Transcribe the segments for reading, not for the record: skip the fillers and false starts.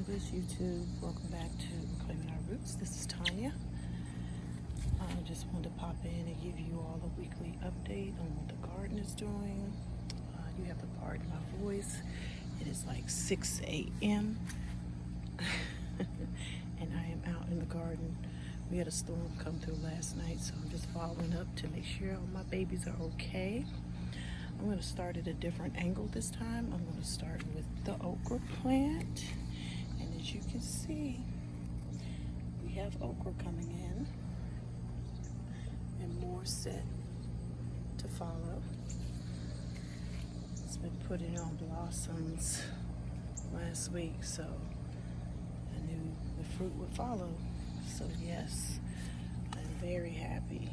English YouTube. Welcome back to Reclaiming Our Roots. This is Tanya. I just wanted to pop in and give you all a weekly update on what the garden is doing. You have to pardon my voice. It is like 6 a.m. and I am out in the garden. We had a storm come through last night, so I'm just following up to make sure all my babies are okay. I'm going to start at a different angle this time. I'm going to start with the okra plant. And as you can see, we have okra coming in and more set to follow. It's been putting on blossoms last week, so I knew the fruit would follow. So yes, I'm very happy.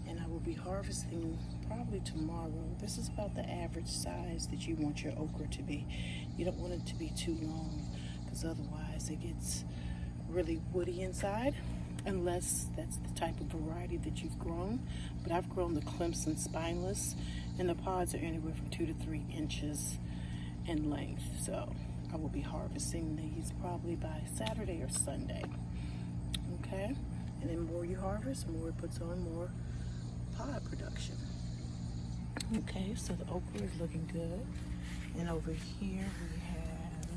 And I will be harvesting probably tomorrow. This is about the average size that you want your okra to be. You don't want it to be too long, because otherwise it gets really woody inside, unless that's the type of variety that you've grown. But I've grown the Clemson spineless, and the pods are anywhere from 2 to 3 inches in length. So I will be harvesting these probably by Saturday or Sunday. Okay, and then more you harvest, more it puts on more pod production. Okay, so the okra is looking good. And over here we have,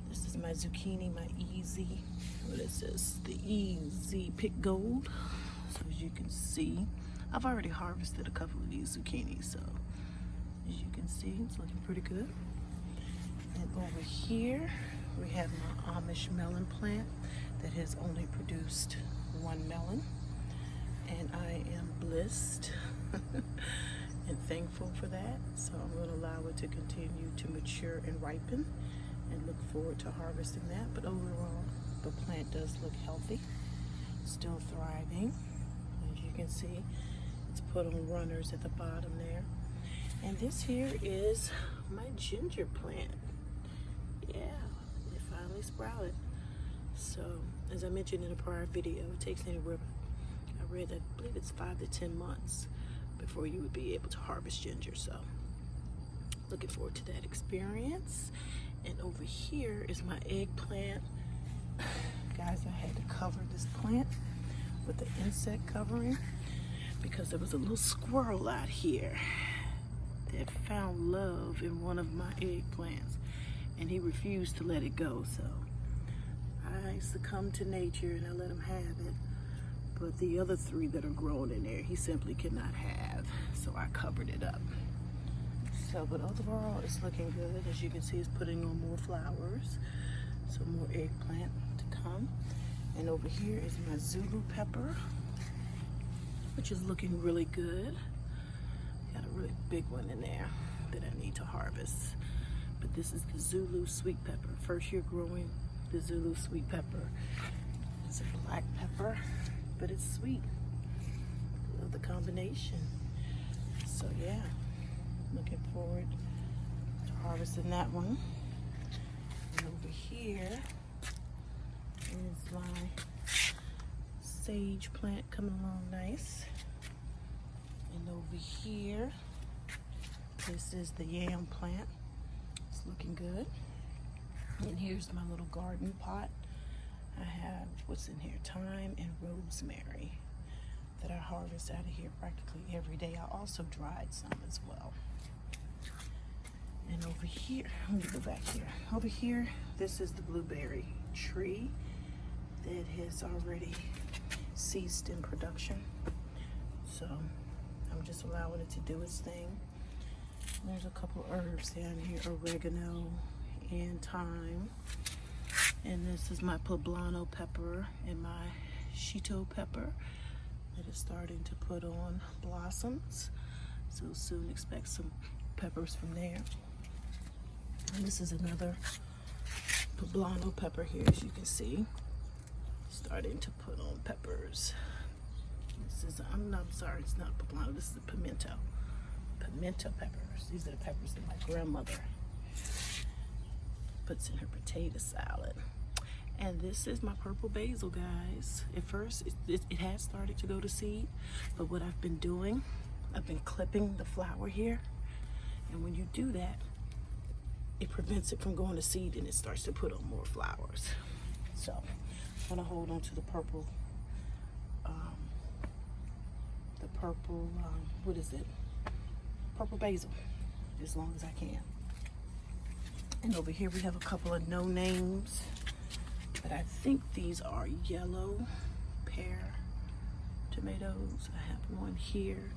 this is my zucchini, my easy, what is this? The Easy Pick Gold. So as you can see, I've already harvested a couple of these zucchinis, so as you can see, it's looking pretty good. And over here we have my Amish melon plant that has only produced 1 melon. And I am blessed and thankful for that. So I'm going to allow it to continue to mature and ripen and look forward to harvesting that. But overall, the plant does look healthy, still thriving. As you can see, it's put on runners at the bottom there. And this here is my ginger plant. Yeah, it finally sprouted. So as I mentioned in a prior video, it takes anywhere, I believe it's 5 to 10 months before you would be able to harvest ginger. So looking forward to that experience. And over here is my eggplant. Guys, I had to cover this plant with the insect covering because there was a little squirrel out here that found love in one of my eggplants, and he refused to let it go. So I succumbed to nature and I let him have it. But the other 3 that are growing in there, he simply cannot have. So I covered it up. So, but overall, it's looking good. As you can see, it's putting on more flowers. So more eggplant to come. And over here is my Zulu Pepper, which is looking really good. Got a really big one in there that I need to harvest. But this is the Zulu Sweet Pepper. First year growing the Zulu Sweet Pepper. It's a black pepper, but it's sweet. Love the combination. So yeah, looking forward to harvesting that one. And over here is my sage plant coming along nice. And over here, this is the yam plant. It's looking good. And here's my little garden pot. I have what's in here, thyme and rosemary that I harvest out of here practically every day. I also dried some as well. And over here, let me go back here. Over here, this is the blueberry tree that has already ceased in production. So I'm just allowing it to do its thing. There's a couple herbs down here, oregano and thyme. And this is my Poblano Pepper and my Zulu Pepper that is starting to put on blossoms. So soon expect some peppers from there. And this is another Poblano Pepper here, as you can see, starting to put on peppers. This is, I'm sorry, it's not Poblano, this is the pimento peppers. These are the peppers that my grandmother puts in her potato salad. And this is my purple basil, guys. At first, it has started to go to seed, but what I've been doing, I've been clipping the flower here. And when you do that, it prevents it from going to seed and it starts to put on more flowers. So I'm gonna hold on to the purple, what is it? Purple basil, as long as I can. And over here we have a couple of no names, but I think these are yellow pear tomatoes. I have one here,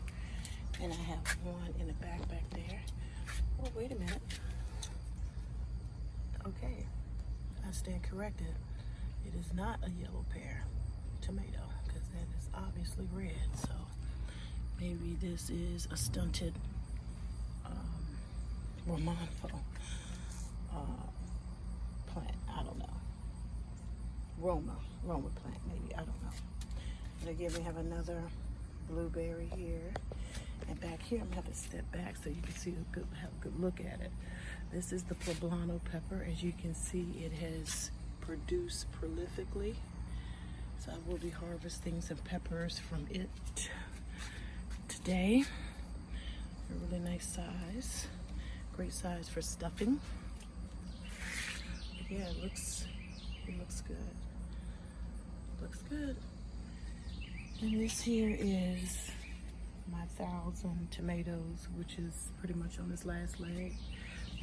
and I have one in the back there. Oh, wait a minute. Okay, I stand corrected. It is not a yellow pear tomato, because that is obviously red. So maybe this is a stunted Romanfo plant. I don't know. Roma plant, maybe. I don't know. And again, we have another blueberry here. And back here, I'm gonna have to step back so you can see have a good look at it. This is the Poblano pepper. As you can see, it has produced prolifically. So I will be harvesting some peppers from it today. A really nice size. Great size for stuffing. But yeah, it looks good. Looks good. And this here is my 1,000 tomatoes, which is pretty much on this last leg.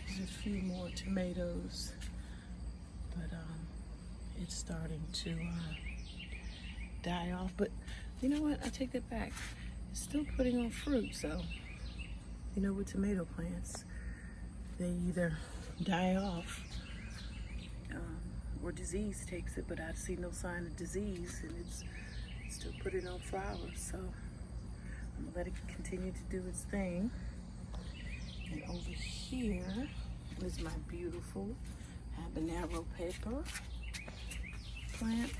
There's a few more tomatoes, but it's starting to die off. But you know what? I take that back. It's still putting on fruit. So, you know, with tomato plants, they either die off or disease takes it. But I see no sign of disease, and it's still putting on flowers. So I'm gonna let it continue to do its thing. And over here is my beautiful Habanero Pepper plant.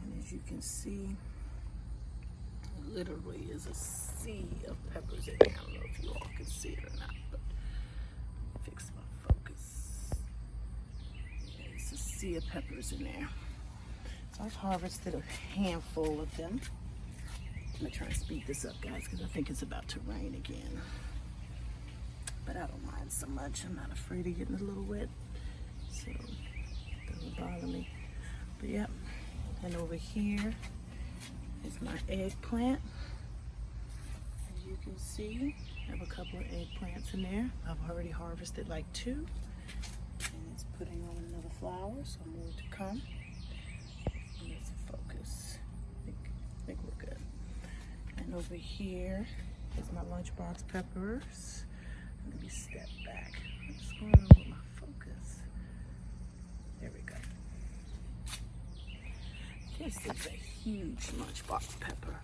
And as you can see, it literally is a sea of peppers in here. I don't know if you all can see it or not, but fix my focus. Yeah, it's a sea of peppers in there. So I've harvested a handful of them. I'm gonna try and speed this up, guys, because I think it's about to rain again. But I don't mind so much. I'm not afraid of getting a little wet, so it doesn't bother me. But yep, and over here is my eggplant. As you can see, I have a couple of eggplants in there. I've already harvested like 2, and it's putting on another flower, so more to come. And let's focus. I think we're good. And over here is my Lunchbox Peppers. Let me step back. What's going on with my focus? There we go. This is a huge Lunchbox Pepper.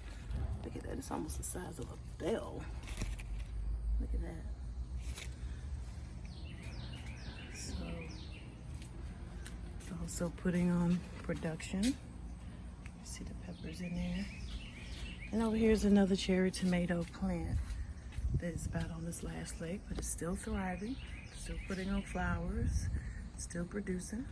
Look at that. It's almost the size of a bell. Look at that. So, it's also putting on production. You see the peppers in there. And over here's another cherry tomato plant that is about on this last leg, but it's still thriving, still putting on flowers, still producing.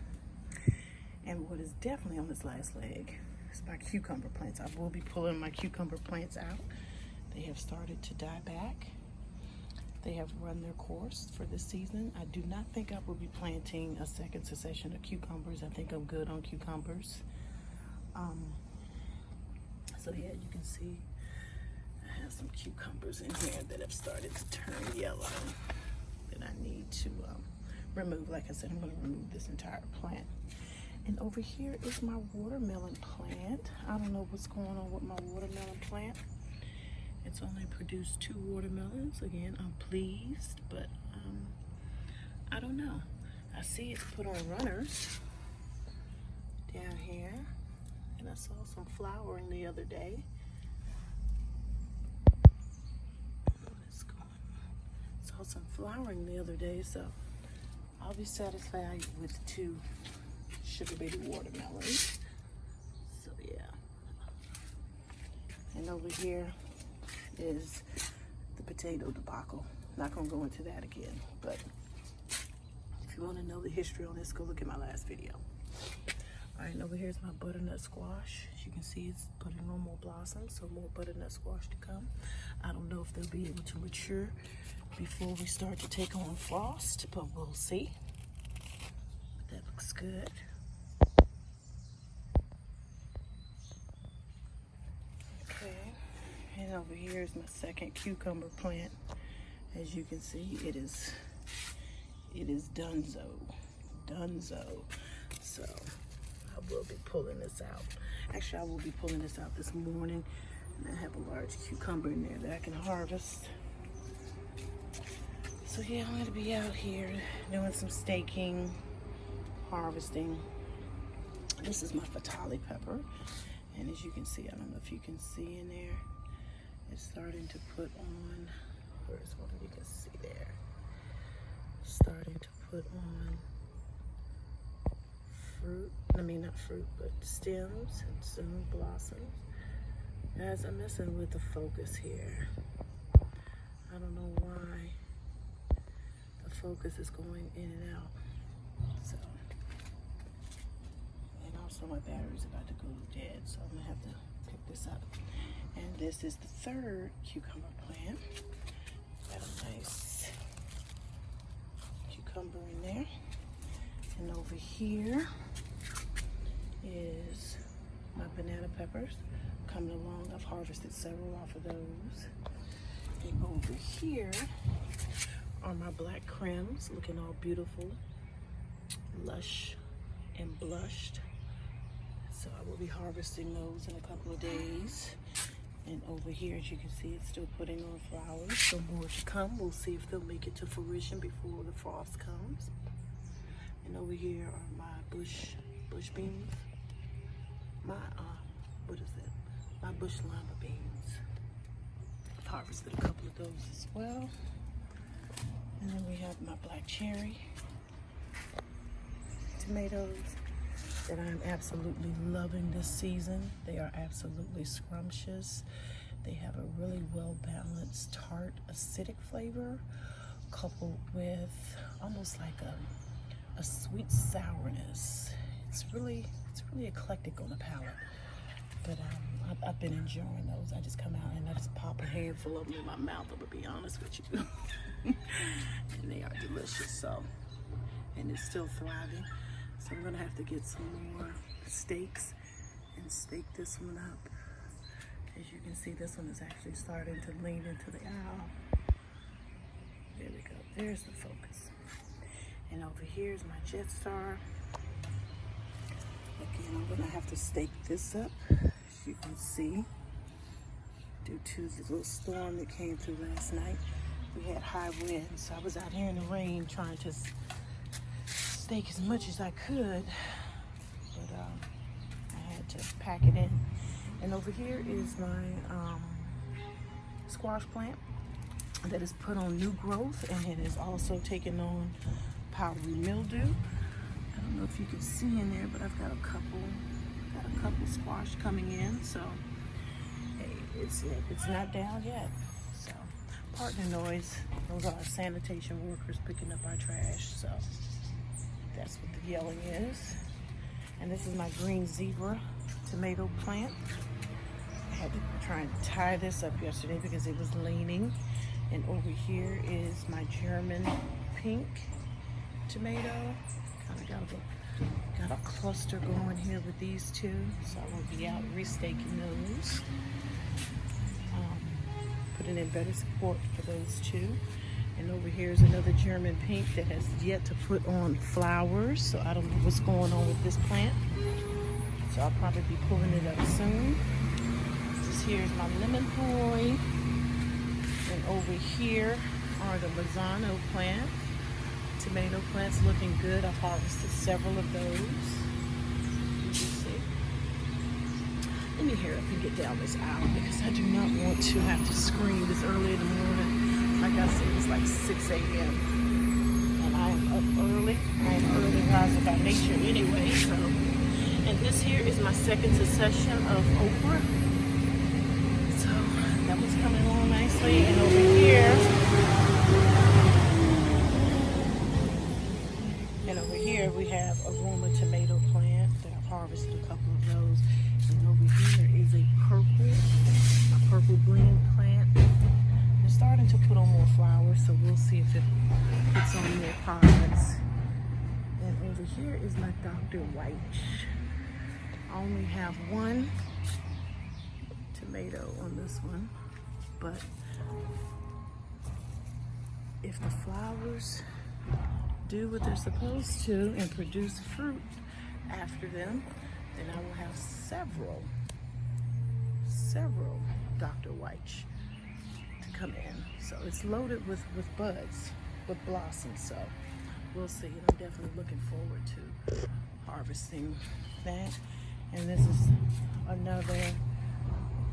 And what is definitely on this last leg is my cucumber plants. I will be pulling my cucumber plants out. They have started to die back. They have run their course for this season. I do not think I will be planting a second succession of cucumbers. I think I'm good on cucumbers. So yeah, you can see I have some cucumbers in here that have started to turn yellow that I need to remove. Like I said, I'm going to remove this entire plant. And over here is my watermelon plant. I don't know what's going on with my watermelon plant. It's only produced 2 watermelons. Again, I'm pleased, but I don't know. I see it's put on runners down here. And I saw some flowering the other day. What is going on? Saw some flowering the other day, so I'll be satisfied with 2 sugar baby watermelons. So yeah. And over here is the potato debacle. Not gonna go into that again, but if you want to know the history on this, go look at my last video. All right, and over here is my butternut squash. As you can see, it's putting on more blossoms, so more butternut squash to come. I don't know if they'll be able to mature before we start to take on frost, but we'll see. That looks good. Okay, and over here is my second cucumber plant. As you can see, it is dunzo. So I will be pulling this out. Actually, I will be pulling this out this morning, and I have a large cucumber in there that I can harvest. So yeah, I'm gonna be out here doing some staking, harvesting. This is my Habanero pepper, and as you can see, I don't know if you can see in there, it's starting to put on, where's one you can see there, starting to put on fruit, not fruit, but stems and soon blossoms. Guys, I'm messing with the focus here. I don't know why the focus is going in and out. So, and also my battery's about to go dead, so I'm gonna have to pick this up. And this is the third cucumber plant. Got a nice cucumber in there. And over here is my banana peppers coming along. I've harvested several off of those. And over here are my black crims, looking all beautiful, lush and blushed. So I will be harvesting those in a couple of days. And over here, as you can see, it's still putting on flowers. So more to come. We'll see if they'll make it to fruition before the frost comes. And over here are my bush beans. My what is it? My bush lima beans. I've harvested a couple of those as well. And then we have my black cherry tomatoes that I'm absolutely loving this season. They are absolutely scrumptious. They have a really well-balanced tart acidic flavor coupled with almost like a sweet sourness. It's really eclectic on the palate. But I've been enjoying those. I just come out and I just pop a handful of them in my mouth, I'm gonna be honest with you. And they are delicious, so. And it's still thriving. So I'm gonna have to get some more steaks and steak this one up. As you can see, this one is actually starting to lean into the aisle. There we go, there's the focus. And over here is my Jet Star. Again, I'm gonna have to steak this up, as you can see, due to the little storm that came through last night. We had high winds, so I was out here in the rain trying to steak as much as I could, but I had to pack it in. And over here is my squash plant that is put on new growth, and it is also taking on powdery mildew. I don't know if you can see in there, but I've got a couple squash coming in. So hey, it's not down yet. So partner noise. Those are our sanitation workers picking up our trash. So that's what the yelling is. And this is my green zebra tomato plant. I had to try and tie this up yesterday because it was leaning. And over here is my German pink tomato. Kind of got a cluster going here with these two, so I will be out restaking those. Putting in better support for those two. And over here is another German pink that has yet to put on flowers, so I don't know what's going on with this plant. So I'll probably be pulling it up soon. This here is my lemon boy. And over here are the Poblano plant. Tomato plants looking good. I've harvested several of those. You can see. Let me hurry up and get down this aisle because I do not want to have to scream this early in the morning. Like I said, it's like 6 a.m. and I am up early. I am an early riser by nature anyway. So, and this here is my second succession of okra. So that one's coming along nicely. And over here. And over here we have aroma tomato plant that I've harvested a couple of those. And over here is a purple green plant. They're starting to put on more flowers. flower, so we'll see if it puts on more pods. And over here is my Dr. White. I only have one tomato on this one, but if the flowers do what they're supposed to and produce fruit after them, then I will have several Dr. White to come in. So it's loaded with buds, with blossoms, so we'll see. And I'm definitely looking forward to harvesting that. And this is another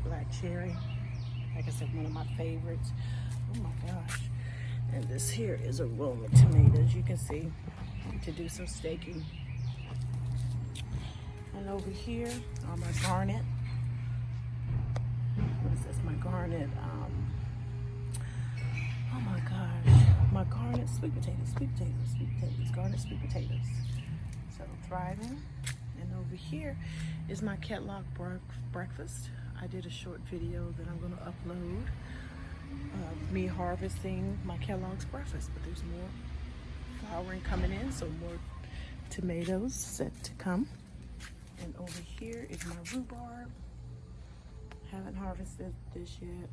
black cherry. Like I said, one of my favorites. Oh my gosh. And this here is a roll of tomatoes, you can see, to do some staking. And over here are my garnet. What is this? My garnet, oh my gosh. My garnet sweet potatoes, garnet sweet potatoes. So thriving. And over here is my catalog breakfast. I did a short video that I'm going to upload of me harvesting my Kellogg's breakfast, but there's more flowering coming in, so more tomatoes set to come. And over here is my rhubarb. Haven't harvested this yet.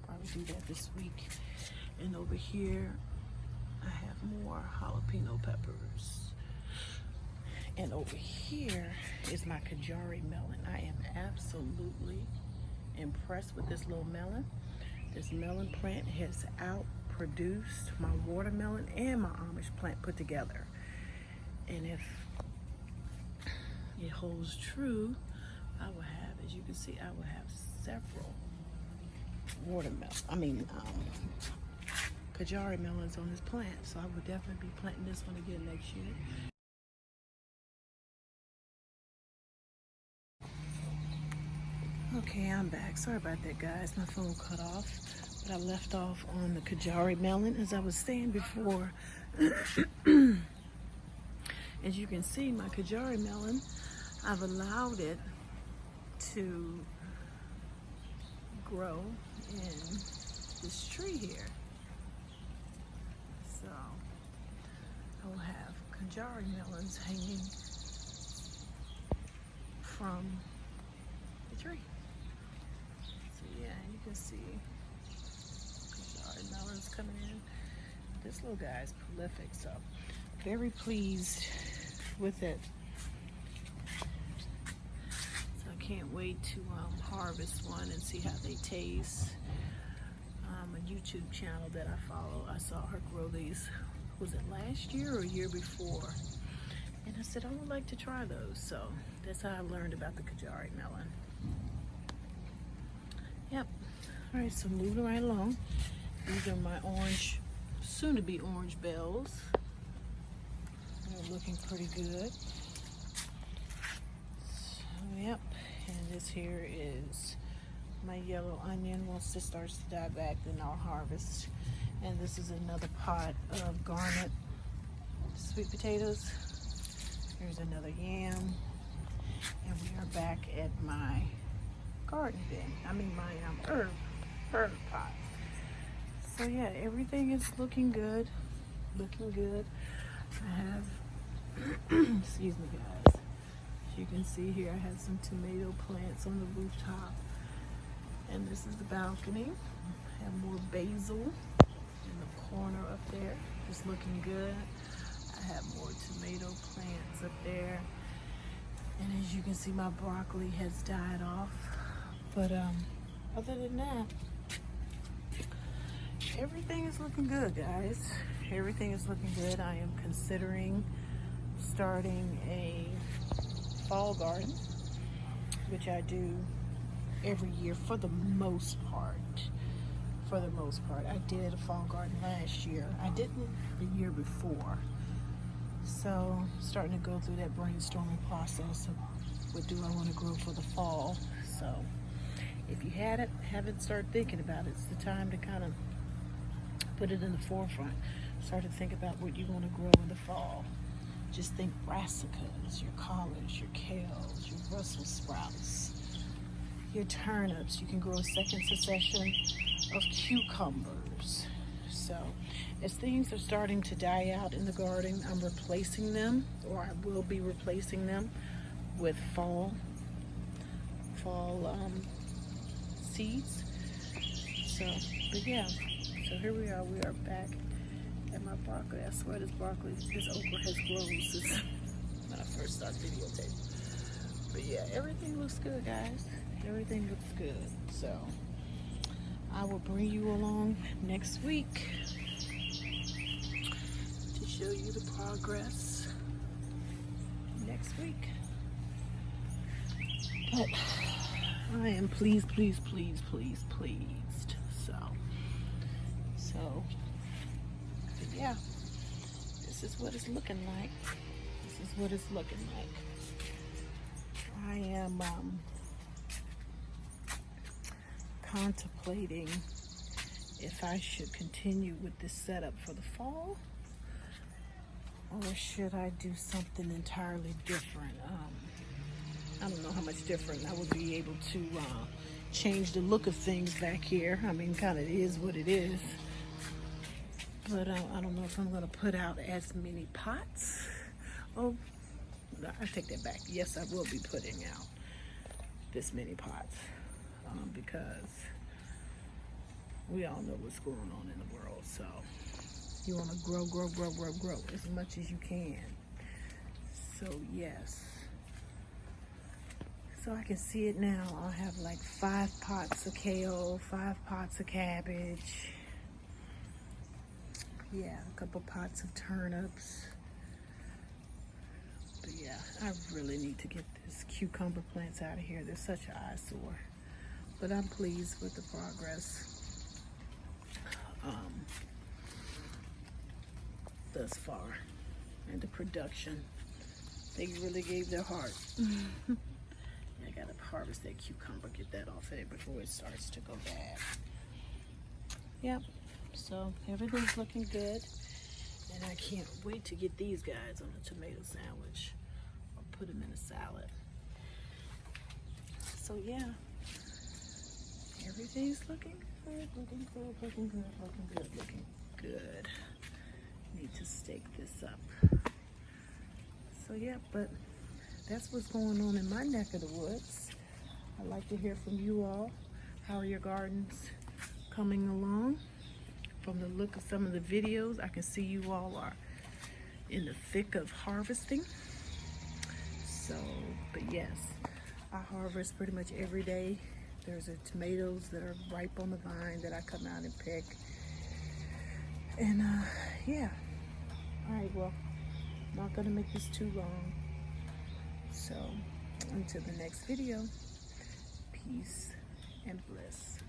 Probably do that this week. And over here I have more jalapeno peppers. And over here is my Kajari melon. I am absolutely impressed with this little melon. This melon plant has outproduced my watermelon and my Amish plant put together. And if it holds true, I will have, as you can see, I will have several Kajari melons on this plant. So I will definitely be planting this one again next year. Okay, I'm back. Sorry about that, guys. My phone cut off, but I left off on the Kajari melon. As I was saying before, as you can see, my Kajari melon, I've allowed it to grow in this tree here. So I will have Kajari melons hanging from the tree. Yeah, you can see Kajari melons coming in. This little guy is prolific, so very pleased with it. So I can't wait to harvest one and see how they taste. A YouTube channel that I follow, I saw her grow these, was it last year or year before? And I said, I would like to try those. So that's how I learned about the Kajari melon. Yep. All right, so moving right along. These are my orange, soon to be orange bells. They're looking pretty good. So, yep. And this here is my yellow onion. Once this starts to die back, then I'll harvest. And this is another pot of garnet sweet potatoes. Here's another yam. And we are back at my garden bin. My herb pot. So yeah, everything is looking good. I have, excuse me guys. As you can see here, I have some tomato plants on the rooftop. And this is the balcony. I have more basil in the corner up there. It's looking good. I have more tomato plants up there. And as you can see, my broccoli has died off. But other than that, everything is looking good, guys. Everything is looking good. I am considering starting a fall garden, which I do every year for the most part. I did a fall garden last year. I didn't the year before. So starting to go through that brainstorming process of what do I want to grow for the fall. So if you haven't started thinking about it, it's the time to kind of put it in the forefront. Start to think about what you want to grow in the fall. Just think brassicas, your collards, your kales, your Brussels sprouts, your turnips. You can grow a second succession of cucumbers. So as things are starting to die out in the garden, I'm replacing them, or I will be replacing them with fall seeds. So, but yeah, so here we are back at my broccoli. I swear this okra has grown since when I first started videotaping. But yeah, everything looks good, guys. Everything looks good. So I will bring you along next week to show you the progress next week. But I am pleased. So, but yeah, this is what it's looking like. I am contemplating if I should continue with this setup for the fall, or should I do something entirely different. I don't know how much different I would be able to change the look of things back here. I mean, kind of is what it is. But I don't know if I'm going to put out as many pots. Oh, no, I take that back. Yes, I will be putting out this many pots because we all know what's going on in the world. So you want to grow as much as you can. So yes. So I can see it now. I'll have like 5 pots of kale, 5 pots of cabbage. Yeah, a couple pots of turnips. But yeah, I really need to get these cucumber plants out of here. They're such an eyesore. But I'm pleased with the progress thus far, and the production. They really gave their heart. I gotta harvest that cucumber, get that off of it before it starts to go bad. Yep, so everything's looking good, and I can't wait to get these guys on a tomato sandwich or put them in a salad. So yeah, everything's looking good. Need to stake this up. So yeah, but that's what's going on in my neck of the woods. I'd like to hear from you all. How are your gardens coming along? From the look of some of the videos, I can see you all are in the thick of harvesting. So, but yes, I harvest pretty much every day. There's tomatoes that are ripe on the vine that I come out and pick. And yeah. All right, well, I'm not gonna make this too long. So until the next video, peace and bliss.